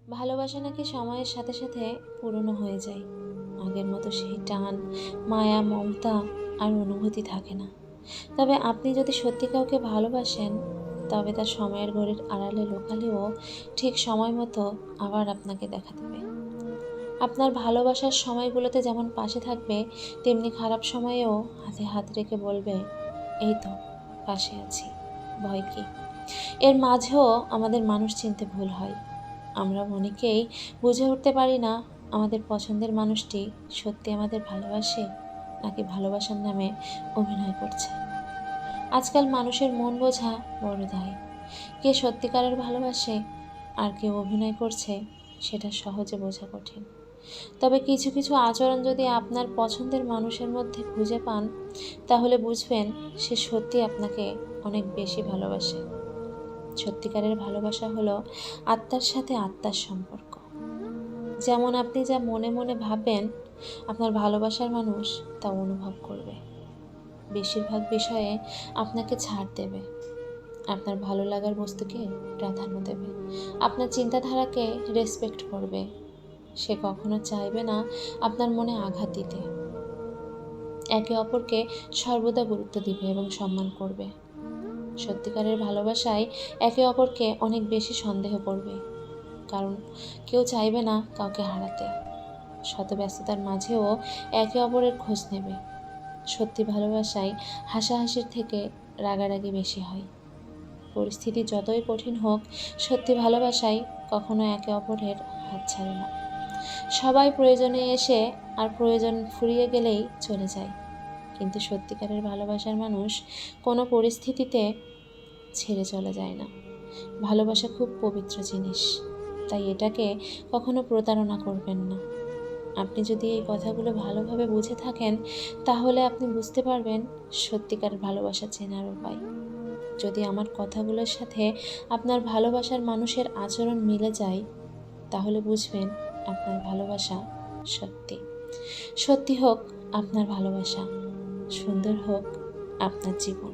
ভালোবাসা নাকি সময়ের সাথে সাথে পুরনো হয়ে যায়। আগের মতো সেই টান, মায়া, মমতা আর অনুভূতি থাকে না। তবে আপনি যদি সত্যি কাউকে ভালোবাসেন, তবে তার সময়ের ঘড়ির আড়ালে লুকালেও ঠিক সময় মতো আবার আপনাকে দেখা দেবে। আপনার ভালোবাসার সময়গুলোতে যেমন পাশে থাকবে, তেমনি খারাপ সময়েও হাতে হাত রেখে বলবে, এই তো পাশে আছি, ভয় কি। এর মাঝেও আমাদের মানুষ চিনতে ভুল হয়। আমরা অনেকেই বুঝে উঠতে পারি না আমাদের পছন্দের মানুষটি সত্যি আমাদের ভালোবাসে নাকি ভালোবাসার নামে অভিনয় করছে। আজকাল মানুষের মন বোঝা বড় দায়। কে সত্যিকারের ভালোবাসে আর কে অভিনয় করছে সেটা সহজে বোঝা কঠিন। তবে কিছু কিছু আচরণ যদি আপনার পছন্দের মানুষের মধ্যে খুঁজে পান, তাহলে বুঝবেন সে সত্যি আপনাকে অনেক বেশি ভালোবাসে। সত্যিকারের ভালোবাসা হলো আত্মার সাথে আত্মার সম্পর্ক। যেমন আপনি যা মনে মনে ভাববেন, আপনার ভালোবাসার মানুষ তা অনুভব করবে। বেশিরভাগ বিষয়ে আপনাকে ছাড় দেবে, আপনার ভালো লাগার বস্তুকে প্রাধান্য দেবে, আপনার চিন্তাধারাকে রেসপেক্ট করবে। সে কখনো চাইবে না আপনার মনে আঘাত দিতে। একে অপরকে সর্বদা গুরুত্ব দিবে এবং সম্মান করবে। সত্যিকারের ভালোবাসায় একে অপরকে অনেক বেশি সন্দেহ করবে, কারণ কেউ চাইবে না কাউকে হারাতে। শত ব্যস্ততার মাঝেও একে অপরের খোঁজ নেবে। সত্যি ভালোবাসায় হাসাহাসির থেকে রাগারাগি বেশি হয়। পরিস্থিতি যতই কঠিন হোক, সত্যি ভালোবাসায় কখনো একে অপরের হাত ছাড়ে না। সবাই প্রয়োজনে এসে আর প্রয়োজন ফুরিয়ে গেলেই চলে যায়, কিন্তু সত্যিকারের ভালোবাসার মানুষ কোনো পরিস্থিতিতে ছেড়ে চলে যায় না। ভালোবাসা খুব পবিত্র জিনিস, তাই এটাকে কখনো প্রতারণা করবেন না। আপনি যদি এই কথাগুলো ভালোভাবে বুঝে থাকেন, তাহলে আপনি বুঝতে পারবেন সত্যিকার ভালোবাসা চেনার উপায়। যদি আমার কথাগুলোর সাথে আপনার ভালোবাসার মানুষের আচরণ মিলে যায়, তাহলে বুঝবেন আপনার ভালোবাসা সত্যি। সত্যি হোক আপনার ভালোবাসা, সুন্দর হোক আপনার জীবন।